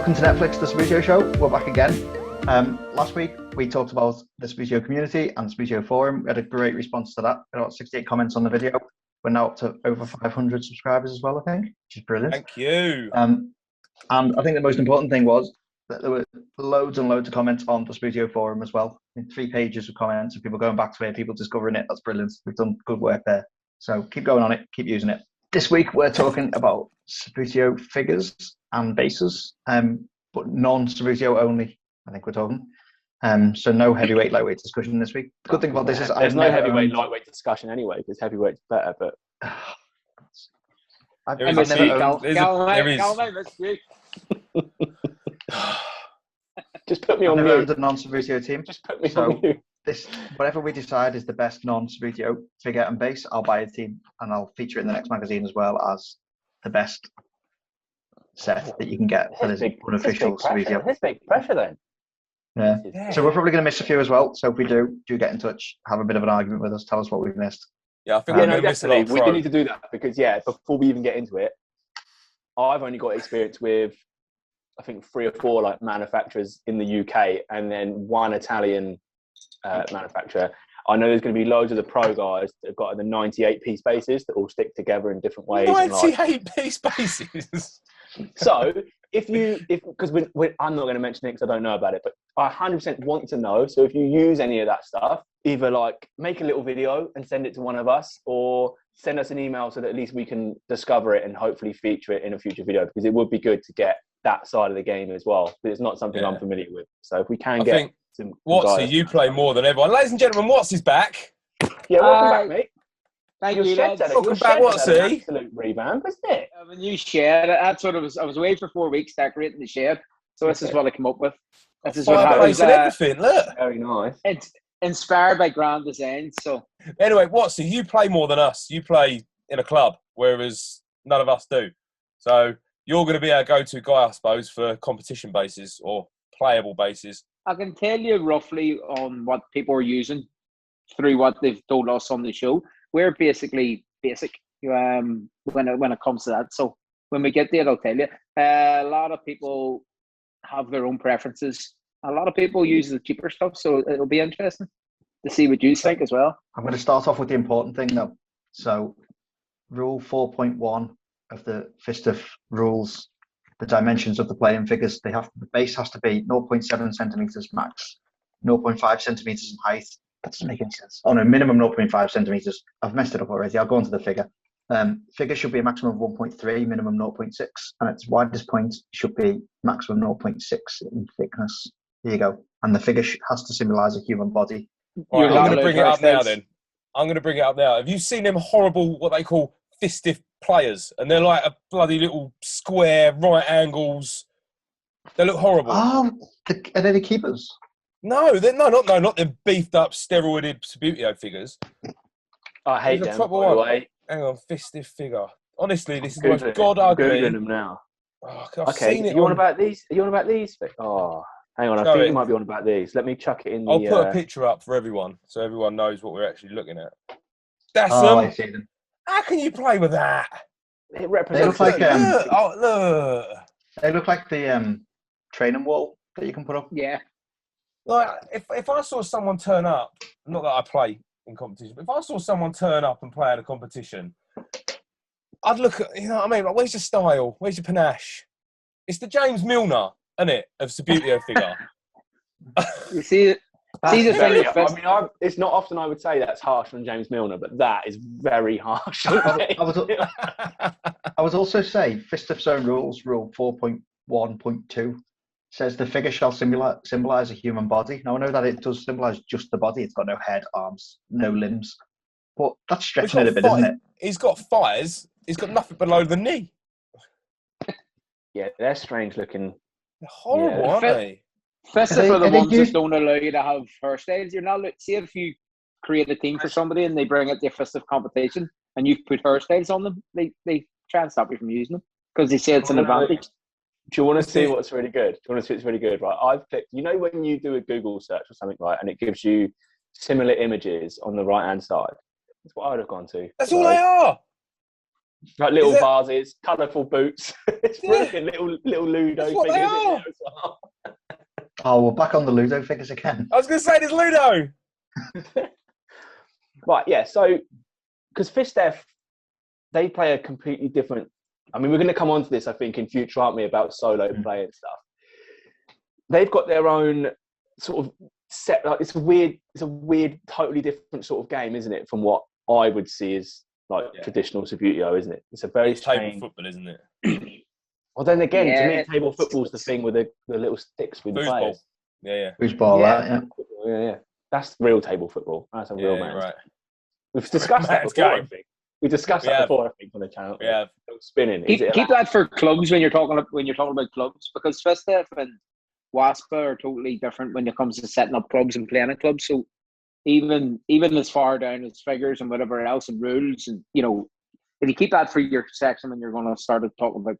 Welcome to Netflix The Subbuteo Show. We're back again. Last week we talked about the Subbuteo community and the Subbuteo forum. We had a great response to that. We got 68 comments on the video. We're now up to over 500 subscribers as well, I think, which is brilliant. Thank you. And I think the most important thing was that there were loads and loads of comments on the Subbuteo forum as well. 3 pages of comments of people going back to it, people discovering it. That's brilliant. We've done good work there. So keep going on it, keep using it. This week we're talking about Subbuteo figures and bases, but non-Subbuteo only, I think we're talking. So no heavyweight, lightweight discussion this week. The good thing about this is there's no heavyweight, lightweight discussion anyway, because heavyweight's better, but... Just put me on mute. The non-Subbuteo team. Just put me on mute. Whatever we decide is the best non-Subbuteo figure and base, I'll buy a team and I'll feature it in the next magazine as well as the best set that you can get for this unofficial Subbuteo. There's big pressure then. Yeah. So we're probably going to miss a few as well. So if we do get in touch, have a bit of an argument with us, tell us what we've missed. Yeah, I think we're going to miss a lot. We do need to do that because, before we even get into it, I've only got experience with, I think, 3 or 4 like manufacturers in the UK and then 1 Italian manufacturer. I know there's going to be loads of the pro guys that have got the 98-piece bases that all stick together in different ways. 98-piece bases. So because I'm not going to mention it because I don't know about it, but I 100% want to know. So if you use any of that stuff, either like make a little video and send it to one of us, or send us an email so that at least we can discover it and hopefully feature it in a future video, because it would be good to get that side of the game as well. But it's not something I'm familiar with. So if we can get some Watsie, you play more than everyone. Ladies and gentlemen, Watsies back. Yeah, welcome back, mate. Thank you, lads. Welcome back, Watsie. Absolute revamp, isn't it? A new shed. That's what I was away for 4 weeks decorating the shed. So this is what I come up with. This is what happens. And everything, look. Very nice. It's inspired by grand design. So anyway, Watsie, you play more than us. You play in a club, whereas none of us do. So you're going to be our go-to guy, I suppose, for competition bases or playable bases. I can tell you roughly on what people are using through what they've told us on the show. We're basically basic when it comes to that. So when we get there, I'll tell you. A lot of people have their own preferences. A lot of people use the cheaper stuff, so it'll be interesting to see what you think as well. I'm going to start off with the important thing, though. So rule 4.1 of the FISTF rules, the dimensions of the playing figures, the base has to be 0.7 centimeters max, 0.5 centimeters in height. That doesn't make any sense. Oh no, minimum 0.5 centimeters. I've messed it up already. I'll go on to the figure. Figure should be a maximum of 1.3, minimum 0.6, and its widest point should be maximum 0.6 in thickness. There you go. And the figure has to symbolize a human body. Right, I'm going to bring it up now then. I'm going to bring it up now. Have you seen them horrible, what they call FISTF players? And they're like a bloody little square, right angles. They look horrible. Oh, are they the keepers? No, not them beefed up, steroided Subbuteo figures. I hate them. By the way. Hang on, FISTF figure. Honestly, this is the most god ugly. I'm googling them now. Oh, I've seen it. You on about these? Are you on about these? Oh, hang on. I think you might be on about these. Let me chuck it in. I'll put a picture up for everyone so everyone knows what we're actually looking at. That's them. I see them. How can you play with that? It represents. They look like look. They look like the training wall that you can put up. Yeah. Like if I saw someone turn up, not that I play in competition, but if I saw someone turn up and play in a competition, I'd look at, you know what I mean? Like, where's your style? Where's your panache? It's the James Milner, isn't it, of Subbuteo figure? You see the thing. It's not often I would say that's harsh on James Milner, but that is very harsh. I would also say FISTF's own rules, rule 4.1.2, says the figure shall symbolize a human body. Now, I know that it does symbolize just the body. It's got no head, arms, no limbs. But that's stretching it a bit, isn't it? He's got thighs. He's got nothing below the knee. Yeah, they're strange looking. They're horrible, aren't they? FISTF are the ones that don't allow you to have hairstyles. You're not. See, if you create a team for somebody and they bring it to a FISTF competition and you put hairstyles on them, they try and stop you from using them because they say it's an advantage. Do you want to see what's really good? Do you want to see what's really good? Right, I've clicked. You know when you do a Google search or something, right, and it gives you similar images on the right-hand side. That's what I'd have gone to. That's all they are. Like little Is it? vases, colourful boots. It's brilliant. Little Ludo That's what they figures in are. there as well. Oh, we're back on the Ludo figures again. I was going to say, there's Ludo. Right, yeah. So, because FISTF, they play a completely different. I mean, we're going to come on to this, I think, in future, aren't we, about solo play and stuff. They've got their own sort of set. Like, it's a weird, totally different sort of game, isn't it? From what I would see as like traditional Subbuteo, isn't it? It's a very table football, isn't it? Well, then again, Yeah, to me, table football's the thing with the little sticks with the Foosball. players. Yeah. Foosball, Yeah. that, Yeah. That's real table football. That's a real man's. Right. We've discussed that Man's before, game. I think. We discussed We that have. before, I think, on the channel. Yeah. Spinning. Keep that for clubs when you're talking about clubs, because FISTF and WASPA are totally different when it comes to setting up clubs and playing at clubs. So even as far down as figures and whatever else and rules, and if you keep that for your section when you're going to start talking about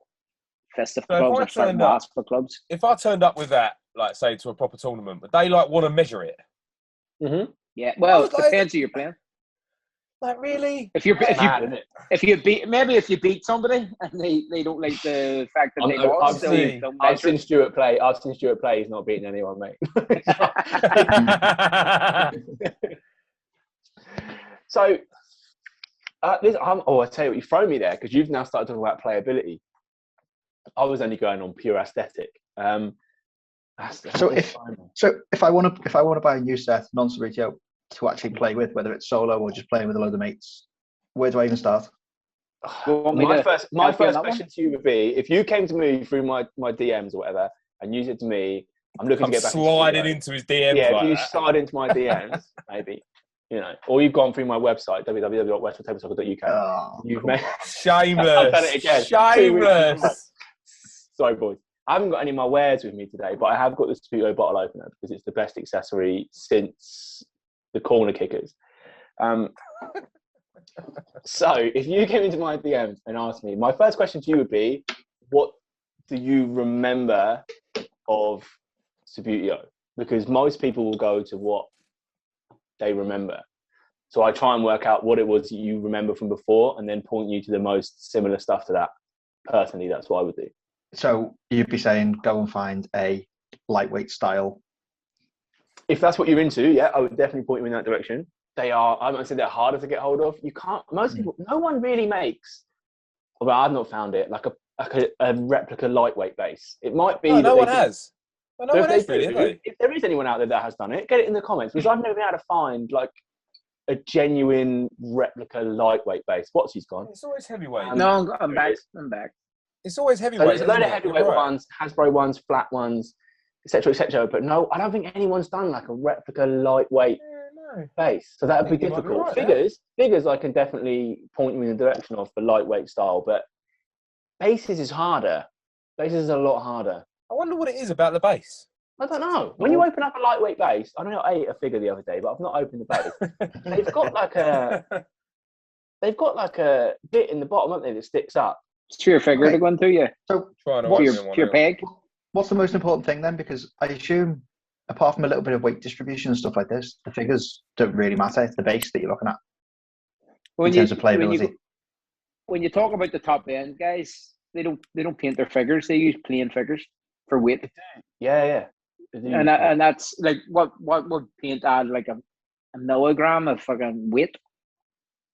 FISTF clubs or certain WASPA clubs. If I turned up with that, like say to a proper tournament, but they like want to measure it. Mm-hmm. Yeah, well, it depends who you're playing. Like really? If you beat somebody and they don't like the fact that they lost, I've seen Stuart play. He's not beating anyone, mate. So, I tell you what, you throw me there because you've now started talking about playability. I was only going on pure aesthetic. So if I want to buy a new set, Non Subbuteo, to actually play with, whether it's solo or just playing with a load of mates, where do I even start? My first question to you would be, if you came to me through my DMs or whatever and you said to me, I'm looking to get back sliding into his DMs. Yeah, like if you that. slide into my DMs, maybe, or you've gone through my website, www.westwoodtabletop.uk. Oh, You've cool. made Shameless. I've done it again. Shameless. Sorry, boys. I haven't got any of my wares with me today, but I have got the Subbuteo bottle opener because it's the best accessory since the corner kickers. So if you came into my DMs and asked me, my first question to you would be, what do you remember of Subbuteo? Because most people will go to what they remember. So I try and work out what it was you remember from before and then point you to the most similar stuff to that. Personally, that's what I would do. So you'd be saying go and find a lightweight style. If that's what you're into, yeah, I would definitely point you in that direction. They are, I won't say they're harder to get hold of. You can't, most people, no one really makes, well, I've not found it, like a replica lightweight base. It might be. No one has. Well, no one has really, do, if there is anyone out there that has done it, get it in the comments, because I've never been able to find like a genuine replica lightweight base. Watsie's gone. It's always heavyweight. No, I'm back. It's always heavyweight. So there's a load of heavyweight ones, Hasbro ones, flat ones, etc. But no, I don't think anyone's done like a replica lightweight base. So that would be difficult. Figures I can definitely point you in the direction of for lightweight style, but bases is harder. Bases is a lot harder. I wonder what it is about the base. I don't know. When you open up a lightweight base, I don't know, I ate a figure the other day, but I've not opened the base. They've got like a bit in the bottom, haven't they, that sticks up. It's your figure to go into, yeah. So your peg. What's the most important thing then? Because I assume, apart from a little bit of weight distribution and stuff like this, the figures don't really matter. It's the base that you're looking at in terms of playability. When you talk about the top end guys, they don't paint their figures. They use plain figures for weight. Yeah. And that's like what would paint add like a milligram of fucking weight,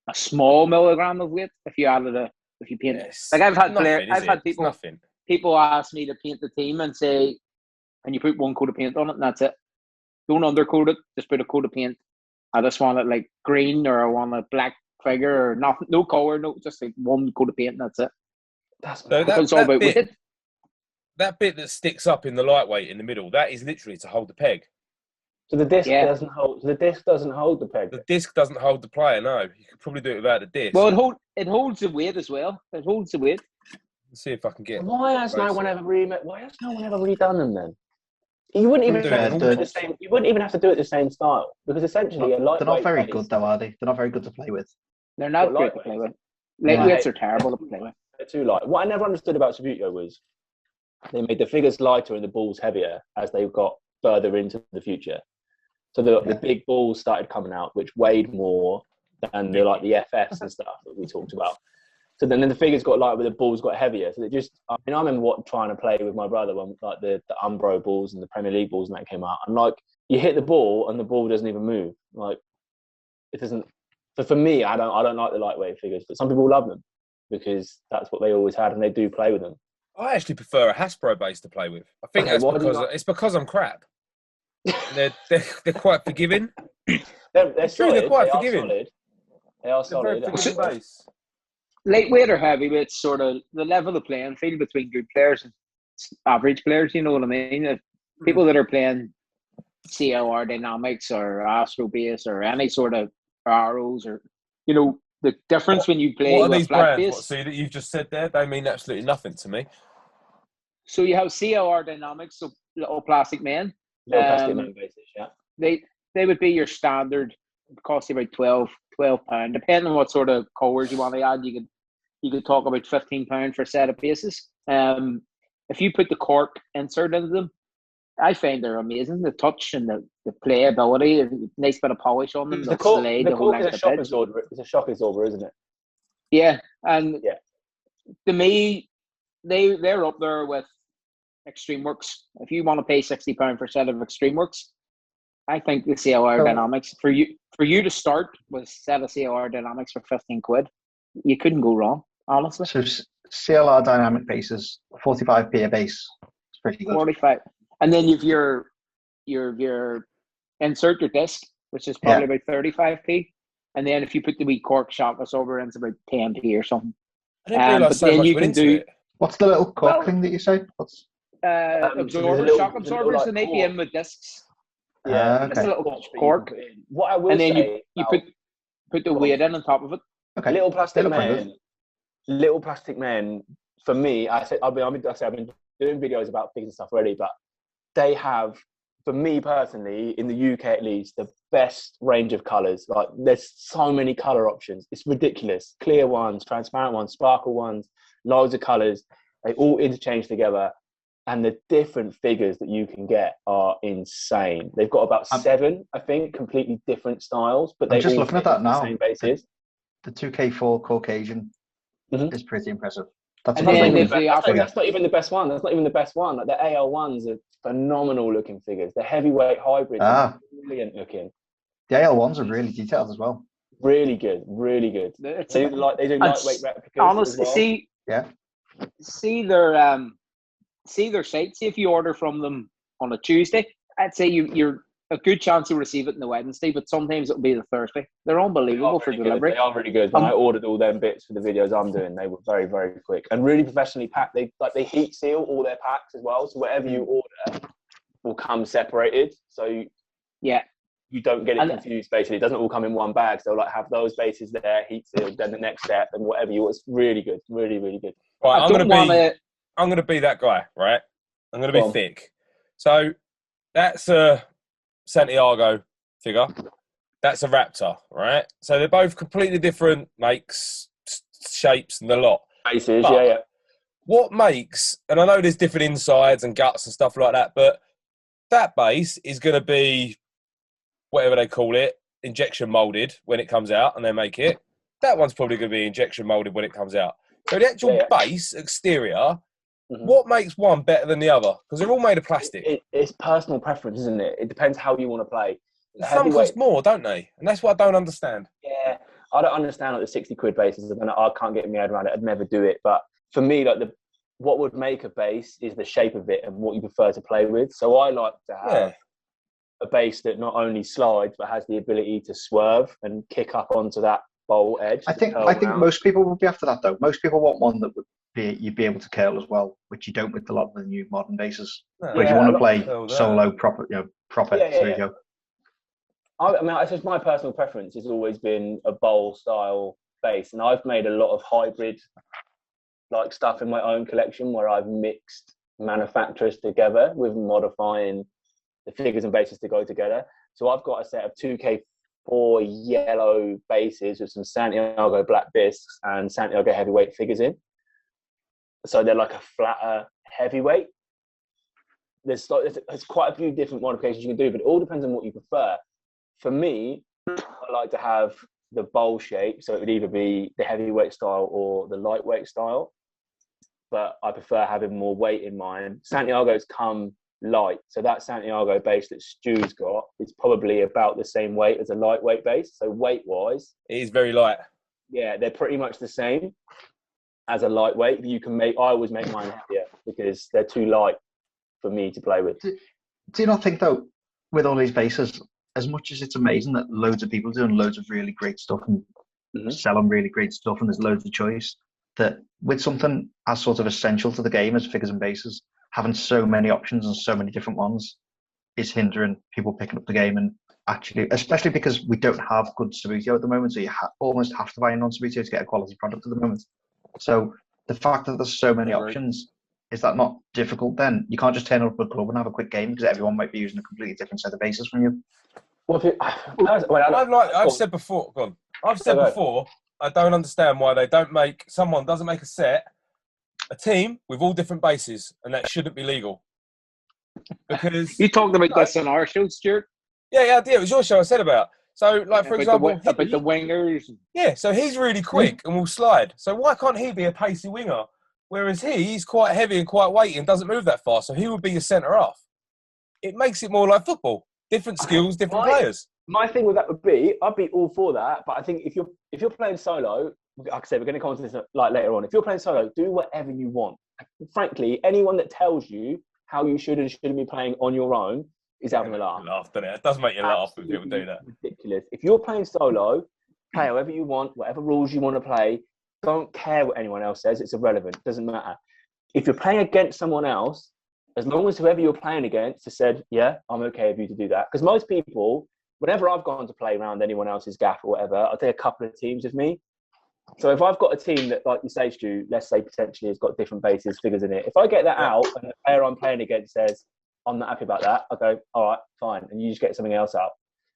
a small milligram of weight if you paint. Yes. Like I've had people ask me to paint the team and say, and you put one coat of paint on it and that's it. Don't undercoat it, just put a coat of paint. I just want it like green, or I want a black figure, or nothing, no color, no, just like one coat of paint and that's it. That's all about weight. That bit that sticks up in the lightweight in the middle, that is literally to hold the peg. So the disc doesn't hold. The disc doesn't hold the peg. The disc doesn't hold the player. No, you could probably do it without the disc. Well, it holds the weight as well. It holds the weight. Let's see if I can get. Why has no one ever redone them then? You wouldn't even have to do it the same. You wouldn't even have to do it the same style, because essentially a lightweight. They're not very good though, are they? They're not very good to play with. They're not good to play with. Lightweights are terrible to play with. They're too light. What I never understood about Subbuteo was they made the figures lighter and the balls heavier as they got further into the future. So the big balls started coming out, which weighed more than the FFs and stuff that we talked about. So then the figures got lighter, but the balls got heavier. So I remember trying to play with my brother when like the Umbro balls and the Premier League balls and that came out. And like you hit the ball and the ball doesn't even move. Like it doesn't. For me, I don't like the lightweight figures, but some people love them because that's what they always had and they do play with them. I actually prefer a Hasbro base to play with. I think that's because I'm crap. They're quite forgiving. They're solid. They're quite forgiving. They are solid. Very forgiving base. Lightweight or heavyweight, sort of the level of playing field between good players and average players. You know what I mean? If people that are playing CLR Dynamics or Astro Base or any sort of arrows, or the difference when you play what are with these flat brands? base. See that you've just said there? They mean absolutely nothing to me. So you have CLR Dynamics, so little plastic men. Little plastic men bases, yeah. They would be your standard. It costs you about £12, depending on what sort of colours you want to add. You could talk about £15 for a set of bases. If you put the cork insert into them, I find they're amazing. The touch and the playability, nice bit of polish on them. The cork is a shock absorber, isn't it? Yeah, and to me, they're up there with Extreme Works. If you want to pay £60 for a set of Extreme Works, I think the CLR Dynamics for you to start with a set of CLR Dynamics for £15, you couldn't go wrong, honestly. So CLR Dynamic bases, 45p a base. It's pretty good. 45, and then you've your insert your disc, which is probably about 35p, and then if you put the wee cork shock absorber in, it's about 10p or something. I didn't realise so much went into it. What's the little cork thing that you say? What's shock absorbers, and they be in with discs. Yeah, okay. It's a little cork. What I will and then say you put the weight in on top of it. Okay. Little plastic men. For me, I've been doing videos about figures and stuff already, but they have, for me personally, in the UK at least, the best range of colours. Like there's so many colour options. It's ridiculous. Clear ones, transparent ones, sparkle ones, loads of colours. They all interchange together. And the different figures that you can get are insane. They've got about 7, I think, completely different styles, but they're just looking at that now. Same bases. The 2K4 Caucasian is pretty impressive. That's not even the best one. That's not even the best one. Like the AL1s are phenomenal looking figures. The heavyweight hybrids are brilliant looking. The AL1s are really detailed as well. Really good, really good. They do lightweight replicas. Honestly, as well. see their site. See if you order from them on a Tuesday, I'd say you're a good chance to receive it on the Wednesday, but sometimes it'll be the Thursday. They're unbelievable for delivery. They are really good. When I ordered all them bits for the videos I'm doing, they were very, very quick and really professionally packed. They heat seal all their packs as well, so whatever you order will come separated. So you don't get it confused. Basically, it doesn't all come in one bag. So like have those bases there, heat sealed, then the next step, and whatever you want. It's really good, really, really good. Right, I'm going to be that guy, right? I'm going to be thick. So that's a Santiago figure. That's a Raptor, right? So they're both completely different makes, shapes, and the lot. Bases, but yeah. What makes, and I know there's different insides and guts and stuff like that, but that base is going to be, whatever they call it, injection molded when it comes out and they make it. That one's probably going to be injection molded when it comes out. So the actual base, exterior, what makes one better than the other? Because they're all made of plastic. It's personal preference, isn't it? It depends how you want to play. Some cost more, don't they? And that's what I don't understand. Yeah, I don't understand like the £60 bases. I can't get my head around it. I'd never do it. But for me, like what would make a base is the shape of it and what you prefer to play with. So I like to have a base that not only slides but has the ability to swerve and kick up onto that bowl edge. I think most people would be after that though. Most people want one that would you'd be able to curl as well, which you don't with a lot of the new modern bases. But if you want to play solo proper, there you go. I mean, it's just my personal preference has always been a bowl style base, and I've made a lot of hybrid like stuff in my own collection where I've mixed manufacturers together with modifying the figures and bases to go together. So I've got a set of 2K4 yellow bases with some Santiago black discs and Santiago heavyweight figures in. So they're like a flatter heavyweight. There's quite a few different modifications you can do, but it all depends on what you prefer. For me, I like to have the bowl shape, so it would either be the heavyweight style or the lightweight style. But I prefer having more weight in mine. Santiago's come light, so that Santiago base that Stu's got is probably about the same weight as a lightweight base. So weight-wise, It is very light. yeah, they're pretty much the same as a lightweight. I always make mine heavier because they're too light for me to play with. Do you not think, though, with all these bases, as much as it's amazing that loads of people doing loads of really great stuff and selling really great stuff and there's loads of choice, that with something as sort of essential to the game as figures and bases, having so many options and so many different ones is hindering people picking up the game, and actually, especially because we don't have good Subbuteo at the moment, so you almost have to buy a Non Subbuteo to get a quality product at the moment. So the fact that there's so many options, is that not difficult then? You can't just turn up at a club and have a quick game because everyone might be using a completely different set of bases from you. Well, I've said before, I don't understand why someone doesn't make a team with all different bases, and that shouldn't be legal. Because you talked about this on our show, Stuart. Yeah, I did. It was your show I said about. So, like, for example, about the wingers. Yeah, so he's really quick and will slide. So why can't he be a pacey winger? Whereas he's quite heavy and quite weighty and doesn't move that fast, so he would be a centre half. It makes it more like football. Different skills, different players. My thing with that would be, I'd be all for that, but I think if you're playing solo, like I said, we're going to come on to this like later on. If you're playing solo, do whatever you want. Frankly, anyone that tells you how you should and shouldn't be playing on your own is having a laugh. Doesn't it? It does make you laugh when people do that. Ridiculous. If you're playing solo, play however you want, whatever rules you want to play. Don't care what anyone else says. It's irrelevant. It doesn't matter. If you're playing against someone else, as long as whoever you're playing against has said, yeah, I'm okay with you to do that. Because most people, whenever I've gone to play around anyone else's gaff or whatever, I'll take a couple of teams with me. So if I've got a team that, like you say, Stu, let's say potentially has got different bases, figures in it. If I get that out and the player I'm playing against says, I'm not happy about that, I go, all right, fine. And you just get something else out.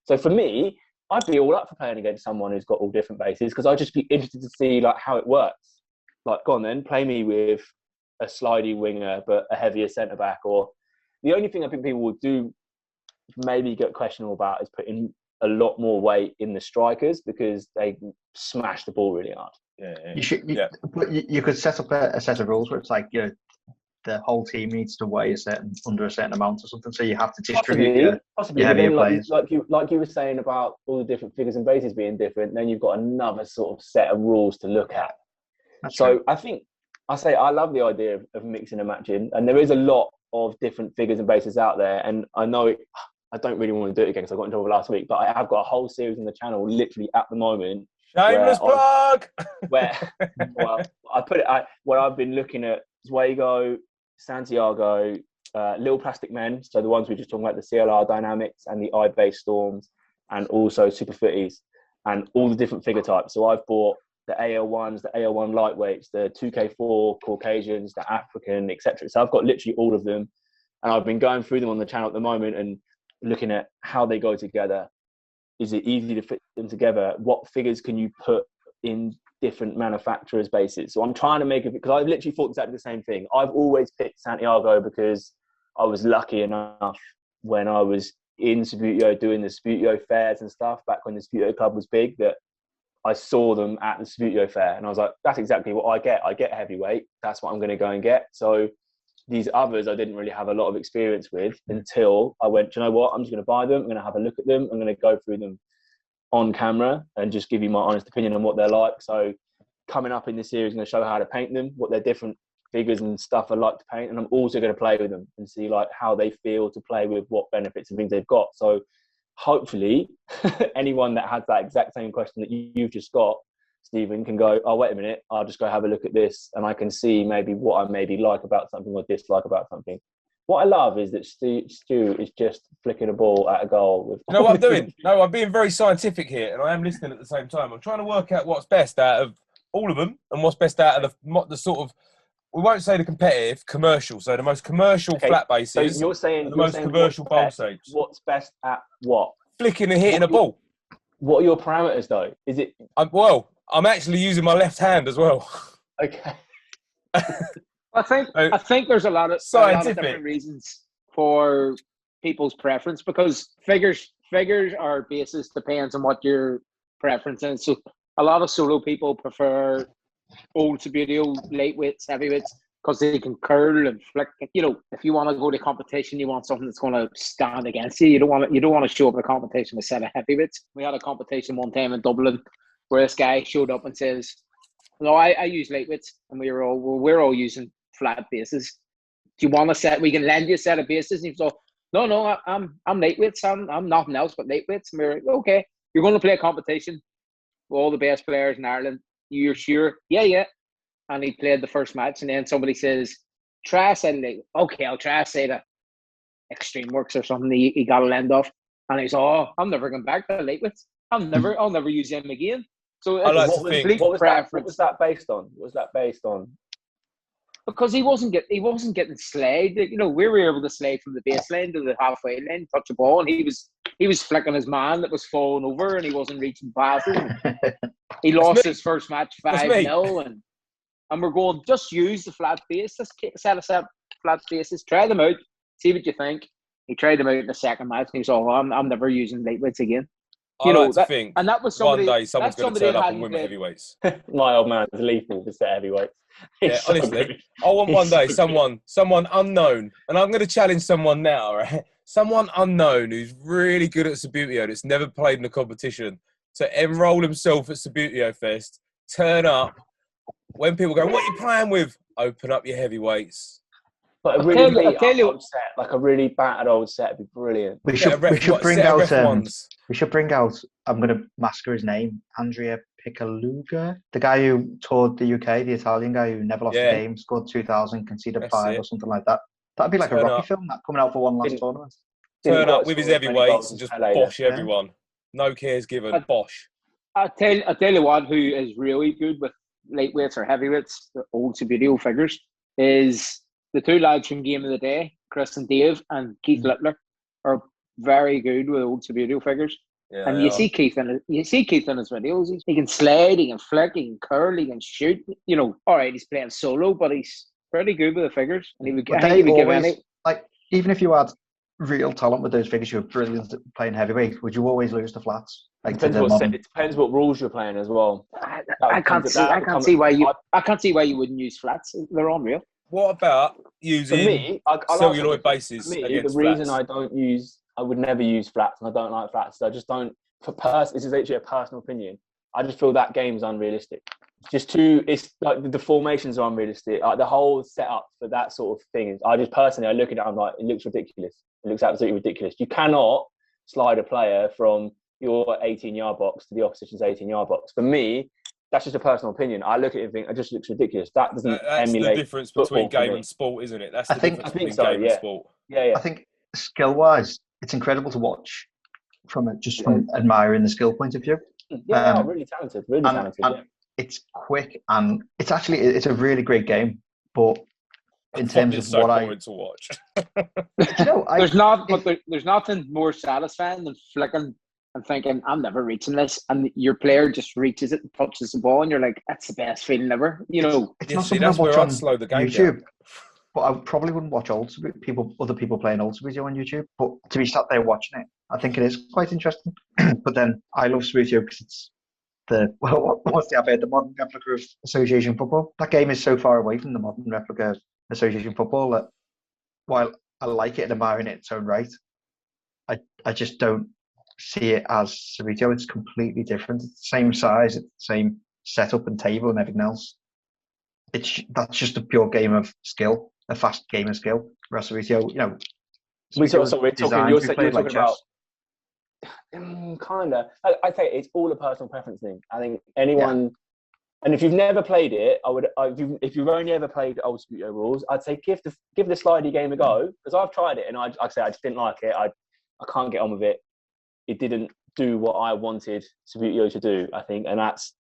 So for me, I'd be all up for playing against someone who's got all different bases because I'd just be interested to see like how it works. Like, go on then, play me with a slidey winger but a heavier centre-back. Or the only thing I think people would do maybe get questionable about is putting a lot more weight in the strikers because they smash the ball really hard. You could set up a set of rules where it's like, the whole team needs to weigh under a certain amount or something, so you have to distribute possibly. But then, like you were saying about all the different figures and bases being different, then you've got another sort of set of rules to look at. That's true. I love the idea of mixing and matching, and there is a lot of different figures and bases out there, and I know I don't really want to do it again because I got in trouble last week, but I have got a whole series on the channel literally at the moment. Shameless plug! Where I've been looking at Zuego, Santiago, Little Plastic Men, so the ones we just talked about, the CLR Dynamics and the I-Base Storms, and also Super Footies, and all the different figure types. So I've bought the AL1s, the AL1 lightweights, the 2K4 Caucasians, the African, etc. So I've got literally all of them, and I've been going through them on the channel at the moment and looking at how they go together. Is it easy to fit them together? What figures can you put in different manufacturers' bases? So I'm trying to make it, because I've literally thought exactly the same thing. I've always picked Santiago because I was lucky enough when I was in Subbuteo doing the Subbuteo fairs and stuff back when the Subbuteo club was big, that I saw them at the Subbuteo fair and I was like, that's exactly what I get. I get heavyweight. That's what I'm going to go and get. So these others I didn't really have a lot of experience with until I went, do you know what? I'm just going to buy them. I'm going to have a look at them. I'm going to go through them on camera and just give you my honest opinion on what they're like. So coming up in this series, I'm going to show how to paint them, what their different figures and stuff I like to paint. And I'm also going to play with them and see like how they feel to play with, what benefits and things they've got. So hopefully anyone that has that exact same question that you've just got, Stephen, can go, oh, wait a minute, I'll just go have a look at this and I can see maybe what I maybe like about something or dislike about something. What I love is that Stu is just flicking a ball at a goal. With you know what I'm doing? No, I'm being very scientific here and I am listening at the same time. I'm trying to work out what's best out of all of them and what's best out of the sort of, we won't say the competitive, commercial. So the most commercial flat bases. So you're saying the most commercial bowl shapes. What's best at what? Flicking and hitting a ball. What are your parameters though? Is it? I'm actually using my left hand as well. Okay. I think there's a lot of different reasons for people's preference because figures or bases depends on what you're preferences. So a lot of solo people prefer old Subbuteo, lightweights, heavyweights, because they can curl and flick. You know, if you want to go to competition, you want something that's going to stand against you. You don't want to show up at a competition with a set of heavyweights. We had a competition one time in Dublin where this guy showed up and says, "No, I use lightweights," and we're all using flat bases. Do you want a set? We can lend you a set of bases. And he was like, "No, I'm lightweights. I'm nothing else but lightweights." And we're like, "Okay, you're going to play a competition with all the best players in Ireland. You're sure?" Yeah. And he played the first match, and then somebody says, "Try a set of lightweights." Okay, I'll try a set of Extreme Works or something. He got a lend off, and he's I'm never going back to lightweights. I'll never use them again. So I like it's to think- complete What was preference. that based on? What was that based on? Because he wasn't getting slayed. You know, we were able to slay from the baseline to the halfway line, touch the ball, and he was flicking his man that was falling over, and he wasn't reaching passes. He lost his first match 5-0, and we're going, just use the flat base. Let's set flat bases, try them out, see what you think. He tried them out in the second match, and he was I'm never using lightweights again. I like to think and that was somebody. one day someone's going to turn up and win with with heavyweights. My old man is lethal for set heavyweights. Yeah, He's so honestly, good. I want one He's day so good. someone unknown, and I'm going to challenge someone now, right? Someone unknown who's really good at Subbuteo that's never played in a competition to enroll himself at Subbuteo Fest, turn up. When people go, "What are you playing with?" Open up your heavyweights. But a I'll really tell beat you- up old set, like a really battered old set, would be brilliant. We should bring out we should bring out. I'm going to massacre his name, Andrea Piccaluga, the guy who toured the UK, the Italian guy who never lost a game, scored 2,000, conceded That's 5 it. or something like that. That'd be like Turn a Rocky up. film that coming out for one last Didn't- tournament. Didn't Turn quite up with his score as many heavyweights goals and as just Pele, bosh yeah. everyone. No cares given. Bosh. I tell you what, who is really good with lightweights or heavyweights, the old Subbuteo figures, is the two lads from Game of the Day, Chris and Dave, and Keith Littler, are very good with old Subbuteo figures. Yeah, And they you are. see Keith in his videos. He can slide, he can flick, he can curl, he can shoot. You know, all right, he's playing solo, but he's pretty good with the figures. And he would give any. Like, even if you had real talent with those figures, you're brilliant at playing heavyweight, would you always lose the flats? Like, It depends what rules you're playing as well. I can't see why you wouldn't use flats. They're unreal. What about For using me, I celluloid bases For me, against the reason flats? I would never use flats, and I don't like flats. I just don't. This is actually a personal opinion. I just feel that game is unrealistic. It's just too. It's like the formations are unrealistic. Like the whole setup for that sort of thing. I look at it, I'm like, it looks ridiculous. It looks absolutely ridiculous. You cannot slide a player from your 18-yard box to the opposition's 18-yard box. For me, that's just a personal opinion. I look at it and think it just looks ridiculous. That doesn't That's emulate the difference between football for game me. and sport, isn't it? That's I the think- difference I think between so, game yeah. and sport. Yeah. I think skill-wise, it's incredible to watch from admiring the skill point of view. Yeah, really talented. Really talented. Yeah. It's quick and it's a really great game. But in terms It's of so what I, boring to watch. you know, there's nothing more satisfying than flicking and thinking, I'm never reaching this, and your player just reaches it and touches the ball, and you're like, that's the best feeling ever. You know, it's Yeah, not see, something I that's watch where I'd on slow the game YouTube. down. But I probably wouldn't watch other people playing old Subbuteo on YouTube. But to be sat there watching it, I think it is quite interesting. But then I love Subbuteo because it's what's the modern replica of association football. That game is so far away from the modern replica of association football that while I like it and admire it in its own right, I just don't see it as Subbuteo. It's completely different. It's the same size, it's the same setup and table and everything else. That's just a pure game of skill, a fast game of skill. Whereas Subbuteo, you know, We're talking. You're talking like about. Kind of. I say it's all a personal preference thing. I think anyone, and if you've never played it, if you've only ever played old Subbuteo rules, I'd say give the slidey game a go, because I've tried it and I just didn't like it. I can't get on with it. It didn't do what I wanted Subbuteo to do, I think, and that's.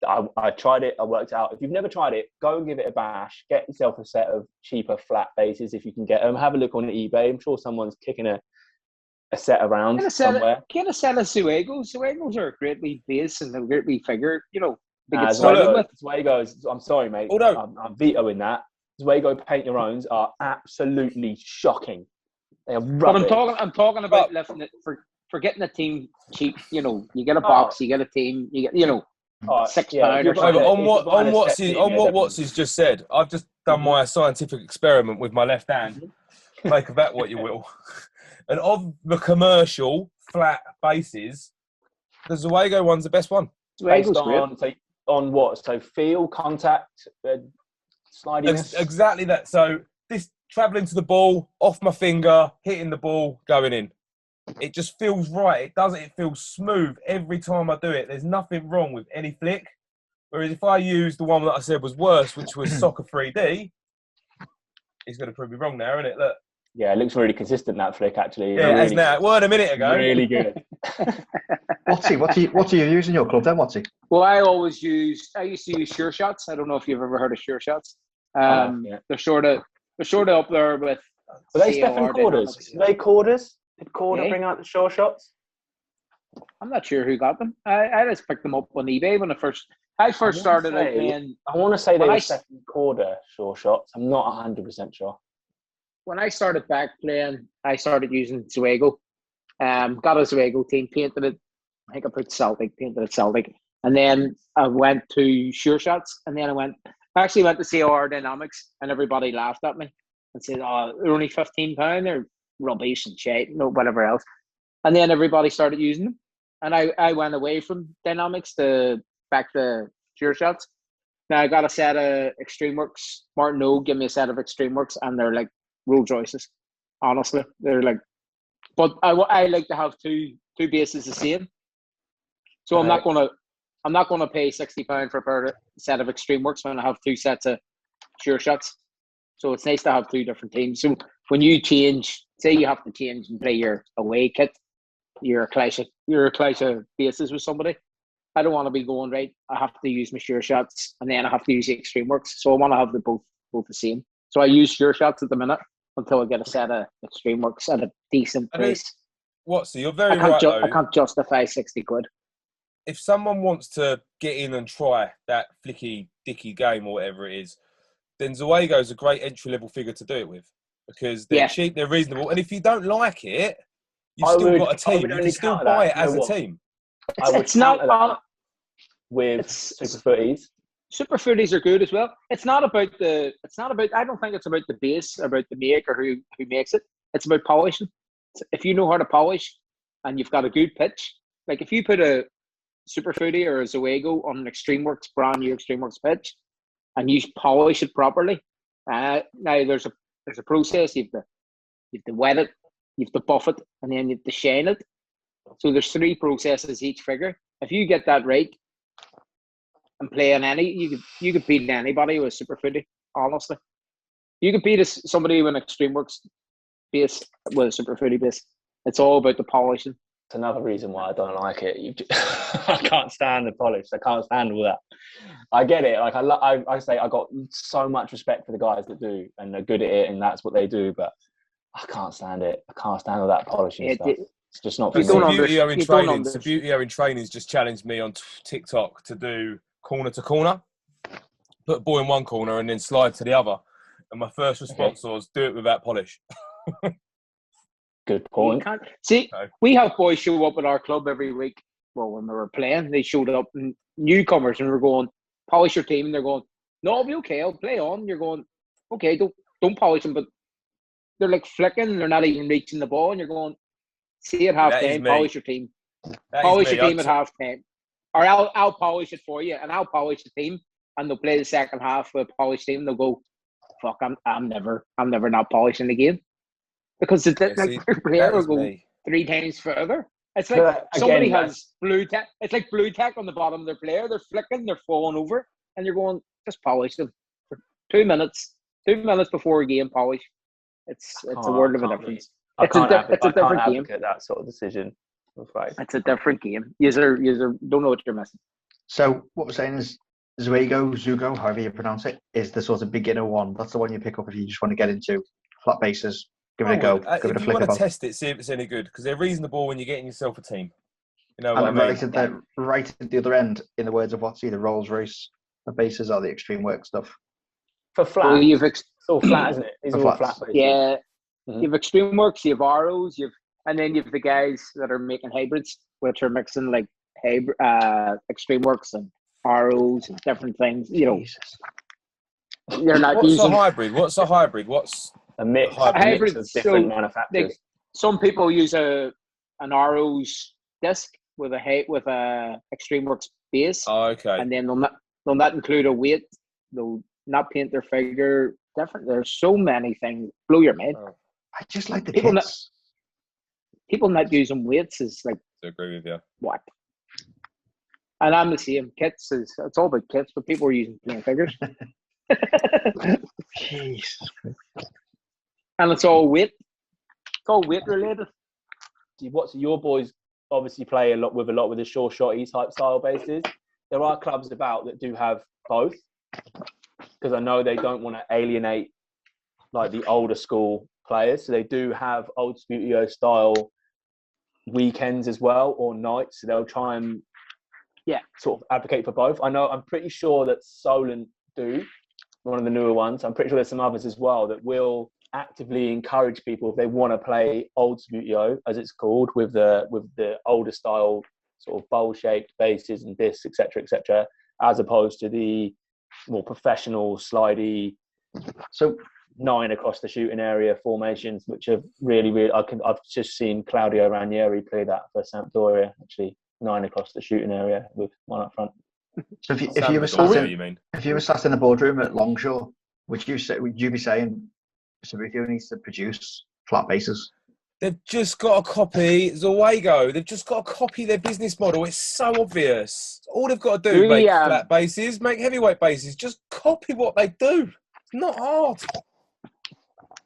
I tried it. I worked out. If you've never tried it, go and give it a bash. Get yourself a set of cheaper flat bases if you can get them. Have a look on eBay. I'm sure someone's kicking a set around somewhere. Get a set of Suegos. Suegos are a great wee base and a great wee figure. You know, Zuegos, I'm sorry, mate. Although, I'm vetoing that. Zuego paint your owns are absolutely shocking. They are rubbish. But I'm talking about lifting it for for getting a team cheap, you know, you get a box, you get a team, you get, you know, £6 yeah, or something. On what Watsie's just said, I've just done my scientific experiment with my left hand. Make of that what you will. And of the commercial flat bases, the Zuego one's the best one. Based Zuego's great. on what? So feel, contact, slidiness? Exactly that. So this travelling to the ball, off my finger, hitting the ball, going in. It just feels right. It doesn't. It feels smooth every time I do it. There's nothing wrong with any flick. Whereas if I use the one that I said was worse, which was Soccer 3D, he's going to prove me wrong now, isn't it? Look. Yeah, it looks really consistent, that flick, actually. Yeah, really as now. It weren't a minute ago. Really good. Watsie, what do you use in your club then, Watsie? Well, I used to use Sure Shots. I don't know if you've ever heard of Sure Shots. They're sort of up there with. Are they Stephen Corders? Are they Corders? Did Corder bring out the Sure Shots? I'm not sure who got them. I just picked them up on eBay when I first started out playing. I want to say they were Stephen Corder Sure Shots. I'm not 100% sure. When I started back playing, I started using Zuego. Got a Zuego team, painted it. I think I put painted it Celtic. And then I went to Sure Shots. And then I actually went to COR Dynamics, and everybody laughed at me and said, "Oh, they're only £15. They're rubbish and shit, whatever else." And then everybody started using them. And I went away from Dynamics back to Sure Shots. Now I got a set of Extreme Works. Martin O gave me a set of Extreme Works, and they're like Rolls Royces. Honestly, they're like. But I like to have two bases the same. So I'm not gonna pay £60 for a set of Extreme Works when I have two sets of Sure Shots. So it's nice to have two different teams. So when you change, say you have to change and play your away kit, you're a clash of bases with somebody. I don't want to be going, right, I have to use my Sure Shots and then I have to use the Extreme Works. So I want to have both the same. So I use Sure Shots at the minute until I get a set of Extreme Works at a decent price. So you're very right, though. I can't justify £60. If someone wants to get in and try that flicky dicky game or whatever it is, then Zuego is a great entry-level figure to do it with because they're cheap, they're reasonable, and if you don't like it, you've still got a team. You can still buy it as a team. It's not with Super Footies. Super Footies are good as well. It's not about. I don't think it's about the base, about the make or who makes it. It's about polishing. If you know how to polish, and you've got a good pitch, like if you put a Super Footy or a Zuego on an Extreme Works brand new Extreme Works pitch, and you polish it properly. Now there's a process. You have to wet it, you have to buff it, and then you have to shine it. So there's 3 processes each figure. If you get that right and play on any, you could beat anybody with a Super Footy. Honestly, you could beat somebody with an Extreme Works base with a Super Footy base. It's all about the polishing. It's another reason why I don't like it. I can't stand the polish. I can't stand all that. I get it. Like I say, I got so much respect for the guys that do, and they're good at it, and that's what they do. But I can't stand it. I can't stand all that polishing stuff. It's just not for me. Subbuteo in training's just challenged me on TikTok to do corner to corner, put a ball in one corner and then slide to the other. And my first response was, do it without polish. Good point. We have boys show up at our club every week. Well, when we were playing, they showed up, and newcomers, and we're going, polish your team. And they're going, no, I'll be okay. I'll play on. You're going, okay, don't polish them. But they're like flicking. They're not even reaching the ball. And you're going, see at half time, polish your team. Polish your team at half time. Or I'll polish it for you, and I'll polish the team. And they'll play the second half with a polished team. They'll go, fuck, I'm never not polishing again. Because their player will go 3 times further. It's like somebody has blue tack. It's like blue tack on the bottom of their player. They're flicking, they're falling over, and you're going, just polish them for 2 minutes. 2 minutes before a game, polish. It's a world of a difference. It's a different game. That sort of decision. It's a different game. You don't know what you're missing. So what we're saying is Zuego, however you pronounce it, is the sort of beginner one. That's the one you pick up if you just want to get into flat bases. Give it a go. Give it a flick about. You want to test it, see if it's any good, because they're reasonable when you're getting yourself a team. You know what and I mean? Right at the other end, in the words of Watsie, the Rolls Royce bases are the Extreme Work stuff. For flat, well, it's all flat, isn't it? These are all flat bases. Yeah. Mm-hmm. You have Extreme Works, you have Arrows, you And then you have the guys that are making hybrids, which are mixing like extreme works and ROs and different things. You know, they're not What's using a hybrid? What's a hybrid? What's A mix, hybrid? mix of different So manufacturers. some people use an RO's disc with a extreme works base, Oh, okay. and then they'll not include a weight. They'll not paint their figure different. There's so many things. Blow your mind. Oh, I just like the People kits. People not using weights is like I agree with you. what? And I'm the same. Kits is it's all about kits, but people are using plain figures. Jeez. And it's all weight. It's all weight related. What your boys obviously play a lot with the short shotty type style bases. There are clubs about that do have both, because I know they don't want to alienate like the older school players, so they do have old Subbuteo style weekends as well, or nights. So they'll try and sort of advocate for both. I'm pretty sure that Solent do, one of the newer ones. I'm pretty sure there's some others as well that will actively encourage people if they want to play old Subbuteo, as it's called, with the older style sort of bowl shaped bases and discs, etc., as opposed to the more professional slidey, So 9 across the shooting area formations, which are really I've just seen Claudio Ranieri play that for Sampdoria, actually 9 across the shooting area with 1 up front. So if you were sat in the boardroom at Longshore, would you be saying Subbuteo needs to produce flat bases? They've just got to copy Zawego. They've just got to copy their business model. It's so obvious. All they've got to do is make flat bases, make heavyweight bases. Just copy what they do. It's not hard.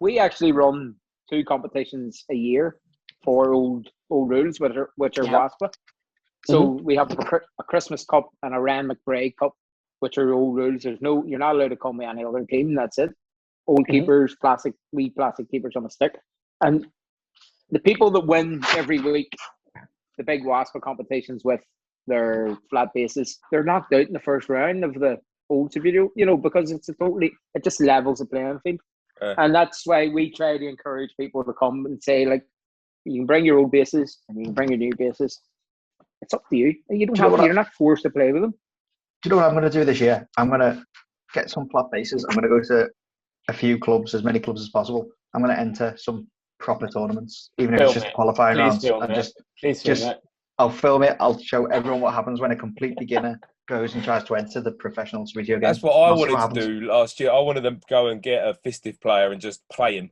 We actually run 2 competitions a year for old rules, which are WASPA. So we have a Christmas Cup and a Rand McBride Cup, which are old rules. You're not allowed to come with any other team. That's it. Old keepers, plastic keepers on a stick. And the people that win every week, the big WASPA competitions with their flat bases, they're knocked out in the first round of the old Subbuteo, because it just levels the playing field. And that's why we try to encourage people to come and say, like, you can bring your old bases and you can bring your new bases. It's up to you. You're not forced to play with them. Do you know what I'm going to do this year? I'm going to get some flat bases. I'm going to go to a few clubs, as many clubs as possible. I'm going to enter some proper tournaments, even if it's just qualifying rounds. And I'll film it. I'll show everyone what happens when a complete beginner goes and tries to enter the professional Subbuteo game. That's what I wanted to do last year. I wanted them to go and get a FISTF player and just play him.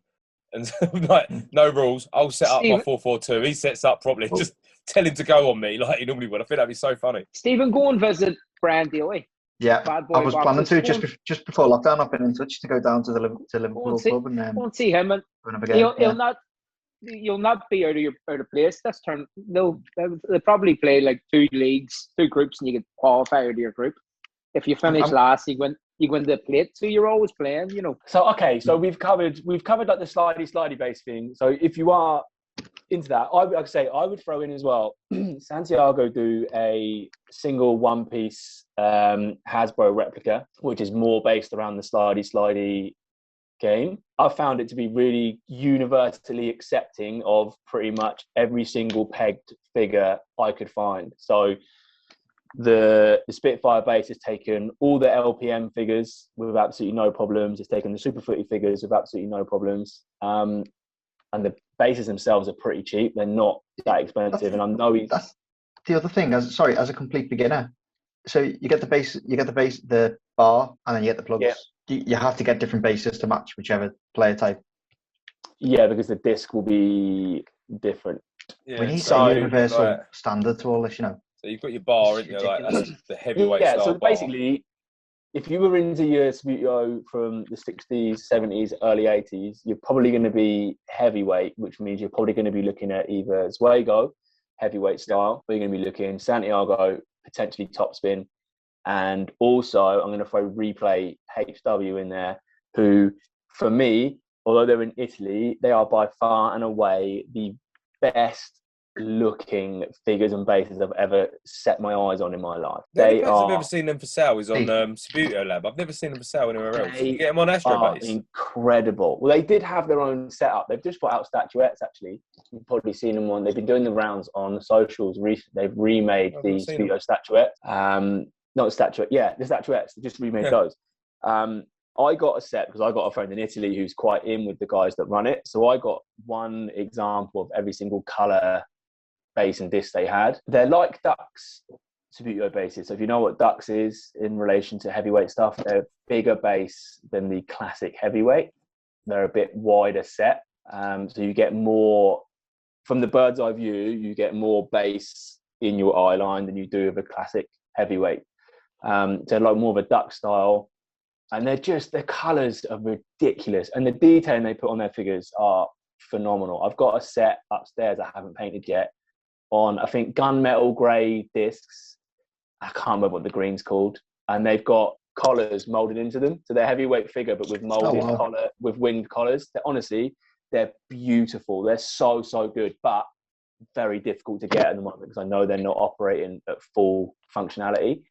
And like, no rules. I'll set up my 4-4-2. He sets up properly. Just tell him to go on me like he normally would. I think that'd be so funny. Stephen, go and visit Brian Daly. Yeah, I was planning to just before lockdown. I've been in touch to go down to the Liverpool club and go and see him. And you'll not be out of place this turn. They'll probably play like 2 leagues, 2 groups, and you get qualify out of your group. If you finish last, you win the plate. So you're always playing, So we've covered like the slidey base thing. So if you are into that, I would throw in as well. Santiago do a single one-piece Hasbro replica, which is more based around the slidey game. I found it to be really universally accepting of pretty much every single pegged figure I could find. So the Spitfire base has taken all the LPM figures with absolutely no problems. It's taken the Super Footy figures with absolutely no problems. And the bases themselves are pretty cheap. They're not that expensive. And I know that's the other thing. As a complete beginner. So you get the base, the bar, and then you get the plugs. Yeah. You have to get different bases to match whichever player type. Yeah, because the disc will be different. Yeah, we need a universal standard to all this, So you've got your bar, isn't you? Like, that's the heavyweight style so bar. Basically, if you were into your Subbuteo from the 60s, 70s, early 80s, you're probably going to be heavyweight, which means you're probably going to be looking at either Zuego, heavyweight style, or you're going to be looking Santiago, potentially topspin. And also, I'm going to throw Replay HW in there, who, for me, although they're in Italy, they are by far and away the best looking figures and bases I've ever set my eyes on in my life. The only They place I've are ever seen them for sale is on Subbuteo Lab. I've never seen them for sale anywhere else. You They can get them on Astro are Base. incredible. Well, they did have their own setup. They've just put out statuettes, actually. You've probably seen them on. They've been doing the rounds on the socials recently. They've remade I've the not seen them. Subbuteo statuette. Not the statuette, yeah, the statuettes. They just remade those. I got a set because I got a friend in Italy who's quite in with the guys that run it. So I got one example of every single colour, base and disc they had. They're like Ducks Subbuteo bases. So if you know what Ducks is in relation to heavyweight stuff, they're bigger base than the classic heavyweight. They're a bit wider set. So you get more, from the bird's eye view, you get more base in your eye line than you do of a classic heavyweight. So like more of a duck style. And their colours are ridiculous. And the detailing they put on their figures are phenomenal. I've got a set upstairs I haven't painted yet on, I think, gunmetal grey discs. I can't remember what the green's called. And they've got collars moulded into them. So they're heavyweight figure, but with moulded collar, with winged collars. Honestly, they're beautiful. They're so, so good, but very difficult to get at the moment because I know they're not operating at full functionality.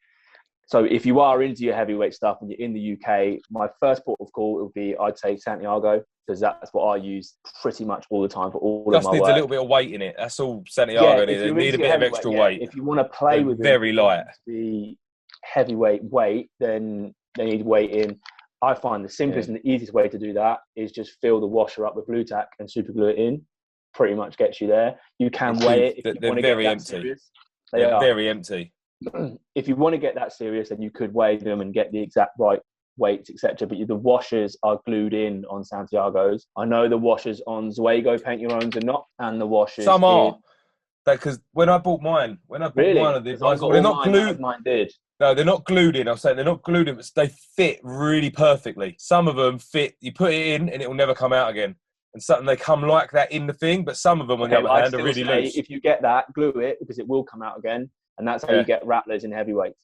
So if you are into your heavyweight stuff and you're in the UK, my first port of call would be, I'd say Santiago, because that's what I use pretty much all the time for all Just of my needs work. a little bit of weight in it. That's all Santiago needs. They need a bit of extra weight. If you want to play They're with them, very light. The heavyweight weight, then they need weight in. I find the simplest and the easiest way to do that is just fill the washer up with blue tack and super glue it in. Pretty much gets you there. You can weigh it if you want to get that serious. They're very empty. If you want to get that serious, then you could weigh them and get the exact right weights, etc. But the washers are glued in on Santiago's. I know the washers on Zuego Paint Your Owns are not, and the washers some are. Because when I bought mine, one of the ones, they're not glued. Mine did. No, they're not glued in. I'm saying they're not glued in, but they fit really perfectly. Some of them fit. You put it in, and it will never come out again. And some they come like that in the thing, but some of them on the other hand are really loose. If you get that, glue it because it will come out again. And that's how you get rattlers in heavyweights.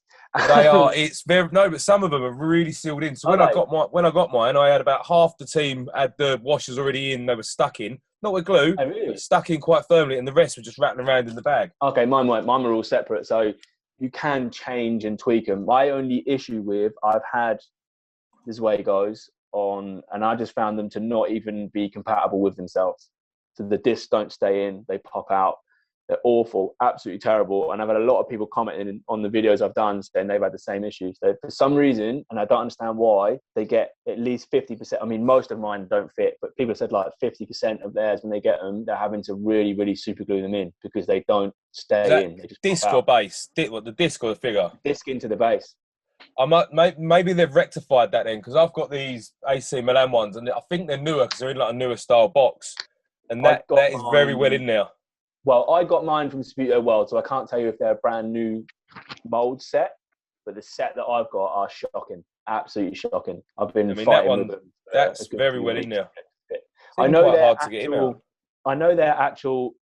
They are. It's very but some of them are really sealed in. So when I got mine, I had about half the team had the washers already in. They were stuck in, not with glue, but stuck in quite firmly, and the rest were just rattling around in the bag. Okay, mine weren't. Mine were all separate, so you can change and tweak them. My only issue with I've had this way it goes on, and I just found them to not even be compatible with themselves. So the discs don't stay in; they pop out. They're awful, absolutely terrible. And I've had a lot of people commenting on the videos I've done saying they've had the same issues. So for some reason, and I don't understand why, they get at least 50%. I mean, most of mine don't fit, but people said like 50% of theirs when they get them, they're having to really, really super glue them in because they don't stay in. They just disc or base? The disc or the figure? Disc into the base. Maybe they've rectified that then because I've got these AC Milan ones and I think they're newer because they're in like a newer style box. And that is very well in there. Well, I got mine from Subbuteo World, so I can't tell you if they're a brand new mold set, but the set that I've got are shocking, absolutely shocking. I've been fighting with them. That's very well in there. I know their actual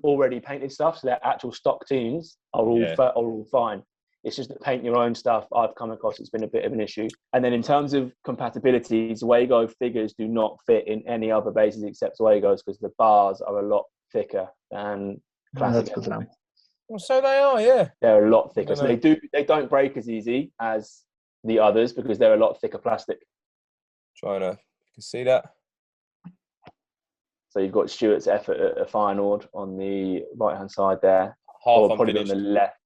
already painted stuff, so their actual stock teams are all fine. It's just that paint your own stuff I've come across, it's been a bit of an issue. And then in terms of compatibility, Zuego figures do not fit in any other bases except Zuego's because the bars are a lot thicker than classic. Well, so they are, yeah. They're a lot thicker. So they don't break as easy as the others because they're a lot thicker plastic. You can see that. So you've got Stuart's effort at a Feyenoord on the right hand side there. Half or probably on the left.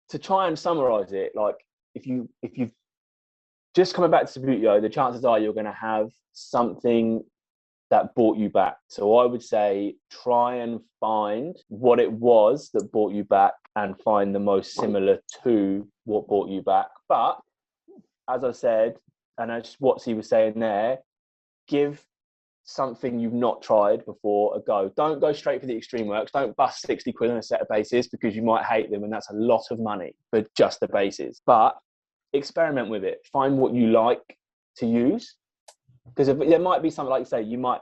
To try and summarise it, like if you've just coming back to Subbuteo, the chances are you're going to have something that brought you back. So I would say try and find what it was that brought you back and find the most similar to what brought you back. But as I said, and as Watsie was saying there, give something you've not tried before a go. Don't go straight for the extreme works. Don't bust 60 quid on a set of bases because you might hate them and that's a lot of money for just the bases. But experiment with it. Find what you like to use. Because there might be something, like you say, you might